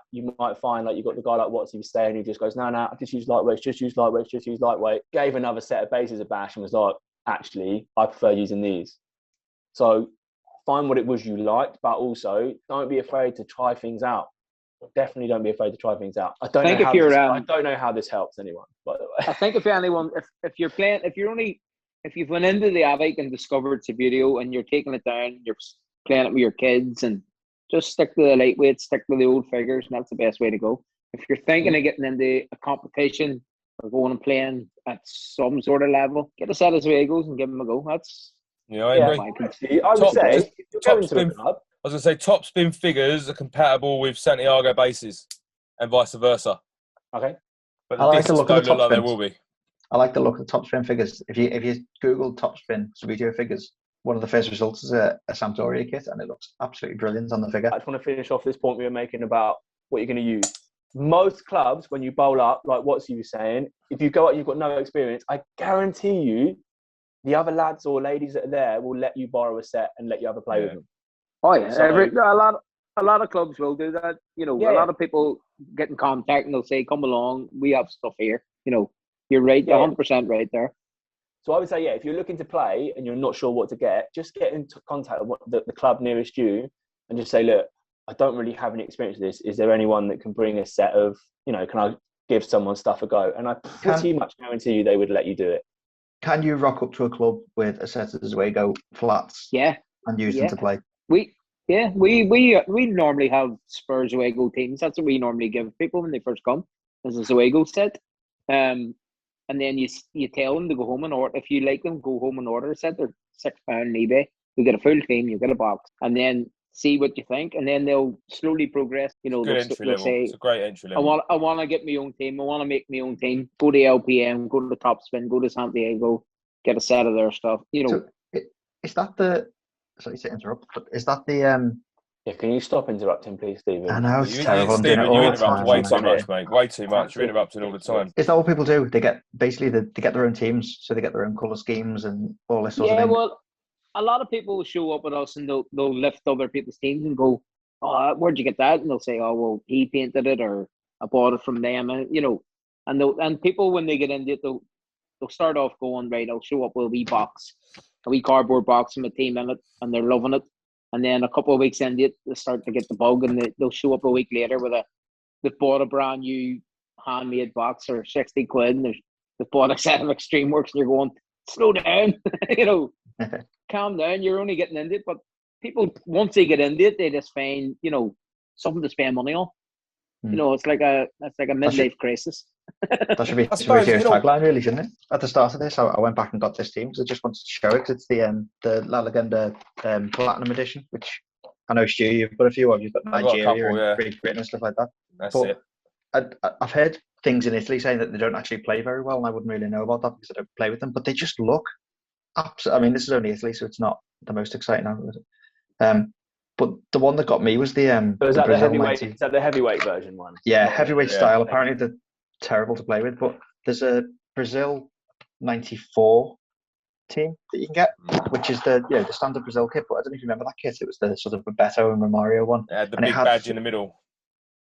find like you've got the guy like Watsie was saying who just goes, no, I just use lightweights, just use lightweight. Gave another set of bases a bash and was like, actually, I prefer using these. So find what it was you liked, but also don't be afraid to try things out. Definitely don't be afraid to try things out. I don't think know if how you're, this, I don't know how this helps anyone, by the way. I think if anyone, if you're playing, if you've went into the attic and discovered Subbuteo and you're taking it down, you're playing it with your kids, and just stick to the lightweight, stick to the old figures, and that's the best way to go. If you're thinking of getting into a competition or going and playing at some sort of level, get a set of Zuegos and give them a go. That's I agree. Actually, I would say if you're going to a club, I was going to say top spin figures are compatible with Santiago bases and vice versa. okay. But I like the look of the top like they spins. will be. I like the look of the top spin figures. If you Google top spin Subbuteo figures, one of the first results is a Sampdoria kit, and it looks absolutely brilliant on the figure. I just want to finish off this point we were making about what you're going to use. Most clubs, when you bowl up, like Watsie was saying, if you go up, you've got no experience, I guarantee you, the other lads or ladies that are there will let you borrow a set and let you have a play with them. Oh yeah, So- a lot of clubs will do that. You know, a lot of people get in contact and they'll say, "Come along, we have stuff here." You know, you're right, 100% right there. So I would say, if you're looking to play and you're not sure what to get, just get into contact with the club nearest you and just say, "Look, I don't really have any experience with this. Is there anyone that can bring a set of, can I give someone stuff a go?" And I pretty much guarantee you they would let you do it. Can you rock up to a club with a set of Zuego flats and use them to play? We normally have Spurs Zuego teams. That's what we normally give people when they first come, as a Zuego set. And then you tell them to go home and order. If you like them, go home and order a set. They're £6 on eBay. You get a full team, you get a box, and then see what you think, and then they'll slowly progress. They'll say, it's a great entry level. I want to get my own team. I want to make my own team. Go to LPM, go to the Top Spin, go to Santiago, get a set of their stuff. So, is that the? Sorry to interrupt, but is that the? Can you stop interrupting, please, Stephen? I know, it's terrible. I'm doing it all you the interrupt time. way too much, mate. Way too much. You're interrupting all the time. Is that what people do? They get they get their own teams, so they get their own colour schemes and all this sort of thing. Well, a lot of people show up with us and they'll lift other people's teams and go, "Oh, where'd you get that?" And they'll say, "Oh, well, he painted it, or I bought it from them." And and people, when they get into it, they'll start off going, "Right, I'll show up with a wee box, a wee cardboard box with my team in it," and they're loving it. And then a couple of weeks into it, they start to get the bug, and they'll show up a week later with they've bought a brand new handmade box for 60 quid, and they've bought a set of Extreme Works, and you're going, "Slow down, calm down. You're only getting into it." But people, once they get into it, they just find something to spend money on. It's like a midlife crisis. That should be Subbuteo tagline, really, shouldn't it? At the start of this, I went back and got this team because I just wanted to show it, because it's the La Legenda Platinum Edition, which I know, Stu, you've got a few of. You've got Nigeria and Great Britain and stuff like that. That's it. I've heard things in Italy saying that they don't actually play very well, and I wouldn't really know about that because I don't play with them, but they just look absolutely. I mean, this is only Italy, so it's not the most exciting out of it. But the one that got me was the is that the the heavyweight? 90. Is that the heavyweight version one? Yeah, heavyweight style. Apparently they're terrible to play with, but there's a Brazil 94 team that you can get, which is the standard Brazil kit. But I don't know if you remember that kit. It was the sort of Bebeto and Romario one. Yeah, the big badge in the middle.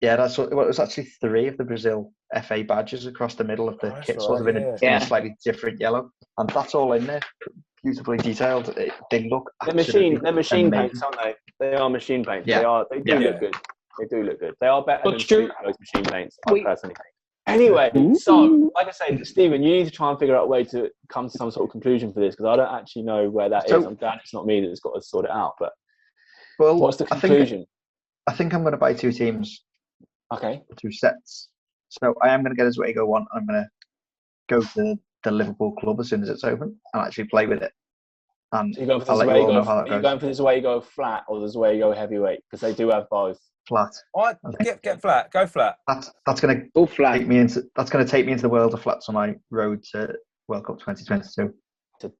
Yeah, that's what it was. Actually 3 of the Brazil FA badges across the middle of the kit, sort of in a slightly different yellow, and that's all in there, beautifully detailed. They look. They're machine paints, aren't they? They are machine paints. Yeah. They do look good. They do look good. They are better than those machine paints, I personally think. Anyway, so like I say, Stephen, you need to try and figure out a way to come to some sort of conclusion for this, because I don't actually know where that is. I'm glad it's not me that's got to sort it out. But what's the conclusion? I think I'm going to buy 2 teams. Okay. 2 sets. So I am going to get a Zuego one. I'm going to go to the Liverpool club as soon as it's open and actually play with it. And so you're going for I'll let you all know how that goes. Are you going for the Zuego flat or the Zuego heavyweight? Because they do have both. Flat. Get flat. Go flat. That's going to go flat. Take me into the world of flats on my road to World Cup 2022.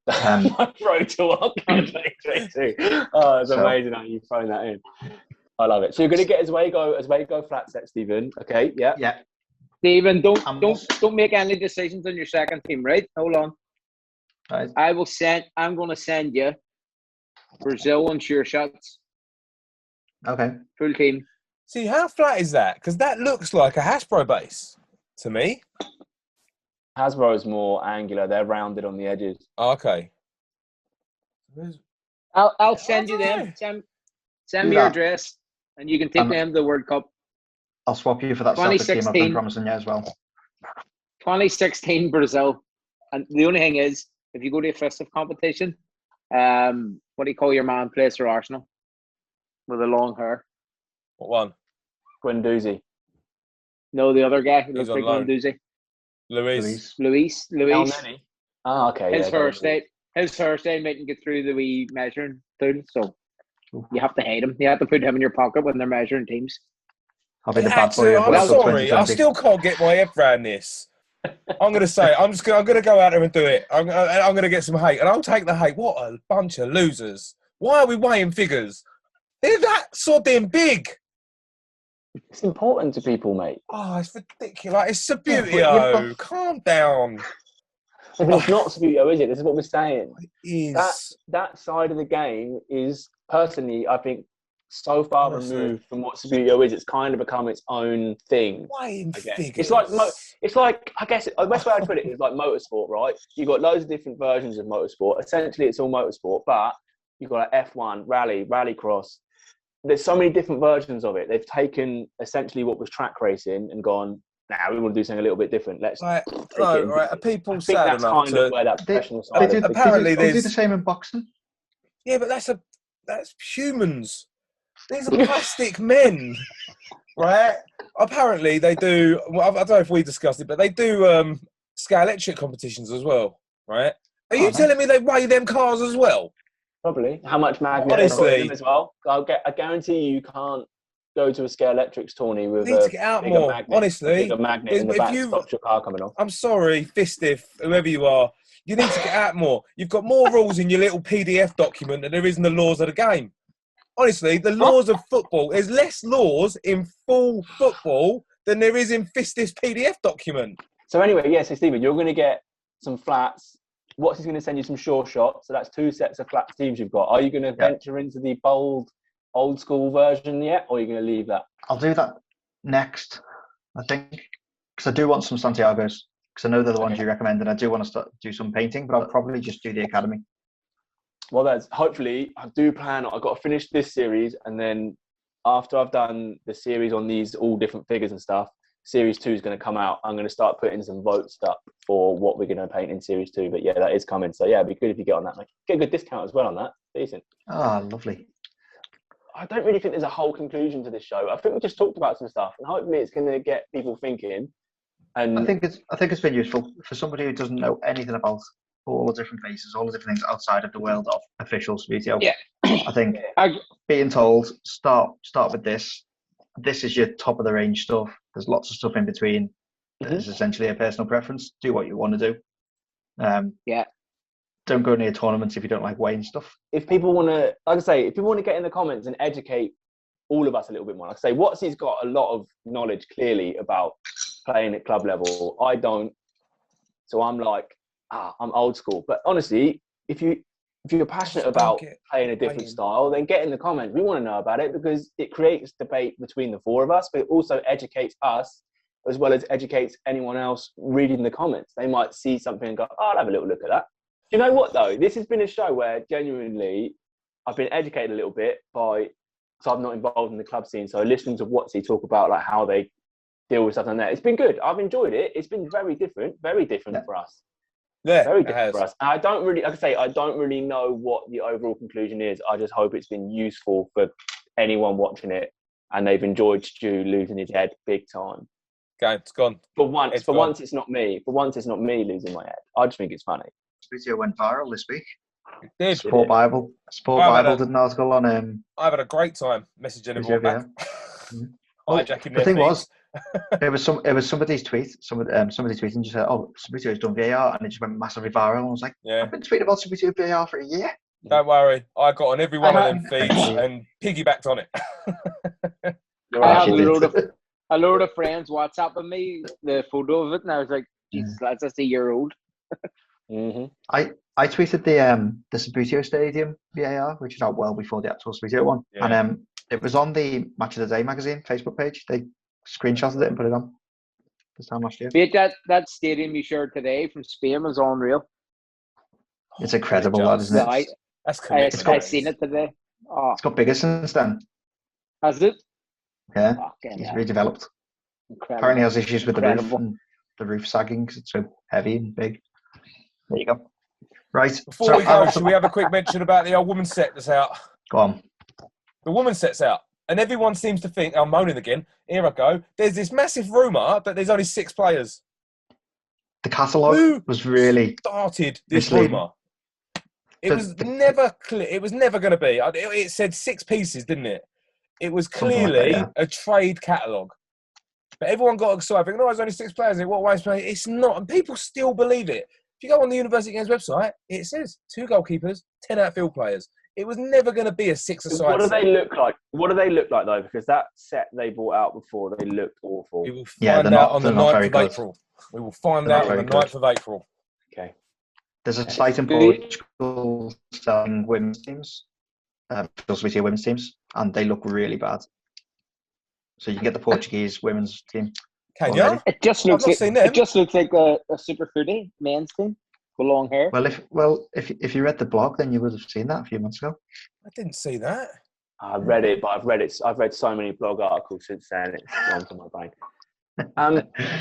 My road to World Cup 2022. Oh, it's amazing how you've thrown that in. I love it. So you're going to get Zuego flat set, Stephen. Okay, yeah. Yeah. Stephen, don't make any decisions on your second team, right? Hold on. Right. I'm going to send you Brazil and sure shots. Okay. Full team. See, how flat is that? Because that looks like a Hasbro base to me. Hasbro is more angular. They're rounded on the edges. Oh, okay. I'll send you them. Send me your address, and you can take them to the World Cup. I'll swap you for that soccer team I've 2016. been promising you as well. 2016 Brazil, and the only thing is, if you go to a FISTF competition, what do you call your man plays for Arsenal with the long hair? What one? Guendouzi. No, the other guy who He's looks on like loan. Guendouzi. Luis. Luis. Ah, okay. His yeah, first day mightn't get through the wee measuring tool, so you have to hate him. You have to put him in your pocket when they're measuring teams. I'll be the bad boy of I'm World Cup sorry, I 2020. still can't get my head around this. I'm going to say, I'm going to go out there and do it. I'm going to get some hate, and I'll take the hate. What a bunch of losers. Why are we weighing figures? They're that sodding big. It's important to people, mate. Oh, it's ridiculous. It's Subbuteo. Yeah, Calm down. But it's not Subbuteo, is it? This is what we're saying. It is. That side of the game is, personally, I think, so far Honestly. removed from what Subbuteo is. It's kind of become its own thing. Weighing figures. It's like I guess the best way I put it is like motorsport, right? You've got loads of different versions of motorsport. Essentially, it's all motorsport, but you've got like F1, rallycross. There's so many different versions of it. They've taken essentially what was track racing and gone, we want to do something a little bit different. Let's right. Are people I think sad that's enough kind to... of where that professional They side do, of it. Apparently they do the there's- same in boxing. Yeah, but that's humans. These are plastic men, right? Apparently they do. Well, I don't know if we discussed it, but they do scale electric competitions as well, right? Are you nice. telling me they weigh them cars as well? Probably. How much magnet Honestly. them as well? I guarantee you can't go to a scale electrics tourney with You need a to get out bigger more. magnet, Honestly, a bigger magnet in the if back you- stops your car coming off. I'm sorry, FISTF, whoever you are, you need to get out more. You've got more rules in your little PDF document than there is in the laws of the game. Honestly, the laws of football, there's less laws in full football than there is in FISTF's PDF document. So anyway, so Stephen, you're going to get some flats. Watts going to send you some sure shots. So that's 2 sets of flat teams you've got. Are you going to venture into the bold, old school version yet, or are you going to leave that? I'll do that next, I think, because I do want some Santiago's, because I know they're the ones you recommend, and I do want to do some painting, but I'll probably just do the academy. Well, that's hopefully I do plan. I've got to finish this series, and then after I've done the series on these all different figures and stuff, series 2 is going to come out. I'm going to start putting some votes up for what we're going to paint in series 2. But yeah, that is coming. So yeah, it'd be good if you get on that, mate. Get a good discount as well on that. Decent. Ah, lovely. I don't really think there's a whole conclusion to this show. I think we just talked about some stuff, and hopefully it's going to get people thinking. And I think it's been useful for somebody who doesn't know anything about all the different faces, all the different things outside of the world of official Subbuteo. Yeah. I think being told start with this. This is your top of the range stuff. There's lots of stuff in between. It's essentially a personal preference. Do what you want to do. Don't go near tournaments if you don't like weighing stuff. if people want to, like I say, if people want to get in the comments and educate all of us a little bit more, like I say, Watsie's got a lot of knowledge clearly about playing at club level. I don't. So I'm like, I'm old school. But honestly, if you're passionate about playing a different style, then get in the comments. We want to know about it because it creates debate between the 4 of us, but it also educates us as well as educates anyone else reading the comments. They might see something and go, I'll have a little look at that. Do you know what, though? This has been a show where genuinely I've been educated a little bit because I'm not involved in the club scene. So listening to Watsie talk about like how they deal with stuff like that, it's been good. I've enjoyed it. It's been very different for us. Yeah, very different for us. And I don't really, like I say, I don't really know what the overall conclusion is. I just hope it's been useful for anyone watching it and they've enjoyed Stu losing his head big time. Okay, it's gone. For once, it's not me. For once, it's not me losing my head. I just think it's funny. Subbuteo went viral this week. It did. Sport Bible did an article on I've had a great time messaging everyone back. Hijacking the thing feeds. was, it was somebody's tweet. Somebody tweeted and just said, "Oh, Subbuteo's done VAR," and it just went massively viral. And I was like, "I've been tweeting about Subbuteo VAR for a year." Don't worry, I got on every one of them feeds and piggybacked on it. I had a load of friends WhatsApping me the photo of it, and I was like, "Jesus, lads, that's a year old." I tweeted the Subbuteo Stadium VAR, which is out well before the actual Subbuteo one, and it was on the Match of the Day magazine Facebook page. They screenshotted it and put it on this time last year. Mate, that stadium you shared today from Spain was unreal. It's incredible, that, isn't it? I've seen it today. Oh. It's got bigger since then. Has it? Yeah, Fucking it's hell. redeveloped. Apparently has issues with the roof Incredible. and the roof sagging because it's so heavy and big. There you go. Right. Before we go, should we have a quick mention about the old woman set that's out? Go on. The woman set's out. And everyone seems to think, I'm moaning again, here I go. There's this massive rumour that there's only 6 players. The catalogue was really started this misleading. rumour. It was never clear. It was never going to be. It said 6 pieces, didn't it? It was clearly a trade catalogue. But everyone got excited, thinking, there's only 6 players. What way is playing? It's not. And people still believe it. If you go on the University Games website, it says 2 goalkeepers, 10 outfield players. It was never going to be a 6-a-side. What do they look like? What do they look like, though? Because that set they brought out before, they looked awful. We will find out on the 9th of April. We will find out on the 9th of April. Okay. There's a site in Portugal selling women's teams, Subbuteo women's teams, and they look really bad. So you can get the Portuguese women's team. Can you? It just looks like it just looks like a Super Fruity men's team with long hair. Well, if you read the blog, then you would have seen that a few months ago. I didn't see that. I read it, but I've read so many blog articles since then. It's gone to my brain.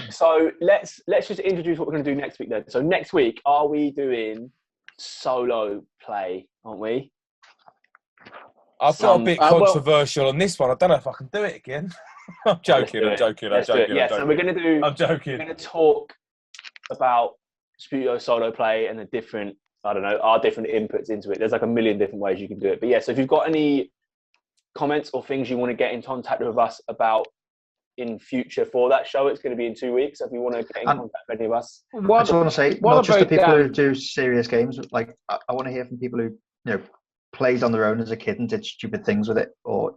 So let's just introduce what we're going to do next week then. So next week, are we doing solo play? Aren't we? I've got a bit controversial on this one. I don't know if I can do it again. I'm joking. Yeah, so we're going to do. I'm joking. We're going to talk about Subbuteo solo play and the different, our different inputs into it. There's like a million different ways you can do it. But yeah, so if you've got any comments or things you want to get in contact with us about in future for that show, it's going to be in 2 weeks. So if you want to get in contact with any of us, I just want to say, not just the people who do serious games. Like I want to hear from people who played on their own as a kid and did stupid things with it, or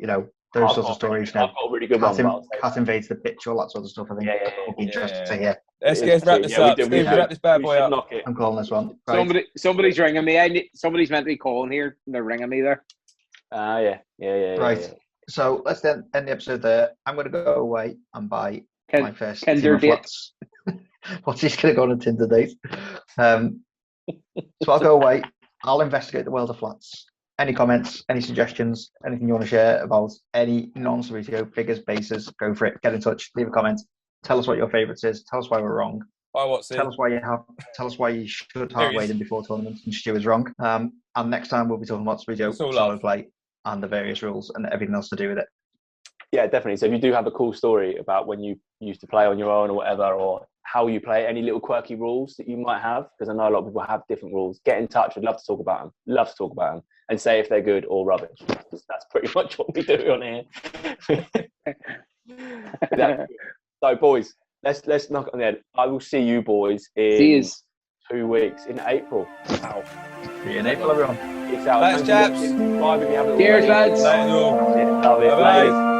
those sorts of stories. I've got a really good one. Cat invades the pitch, all that sort of stuff. I think would be interesting to hear. Let's wrap this up. Steve, wrap this bad boy up. I'm calling this one. Right. Somebody's ringing me. Somebody's meant to be calling here, and they're ringing me there. Yeah. Right. Yeah. So let's then end the episode there. I'm going to go away and buy my first Tinder date. flats. Watsie's going to go on a Tinder date. So I'll go away. I'll investigate the world of flats. Any comments, any suggestions, anything you want to share about any non-Subbuteo figures, bases, go for it. Get in touch, leave a comment. Tell us what your favourites is. Tell us why we're wrong. Tell us why you should have weighed in before tournaments and Stu is wrong. And next time we'll be talking about Subbuteo solo play and the various rules and everything else to do with it. Yeah, definitely. So if you do have a cool story about when you used to play on your own or whatever, or how you play, any little quirky rules that you might have, because I know a lot of people have different rules, get in touch. We'd love to talk about them. And say if they're good or rubbish. That's pretty much what we do on here. So, boys, let's knock it on the head. I will see you boys in 2 weeks in April. Wow. See you in April, everyone. Peace out. Thanks, chaps. Bye, if you haven't Cheers, already. lads. Love it. Bye.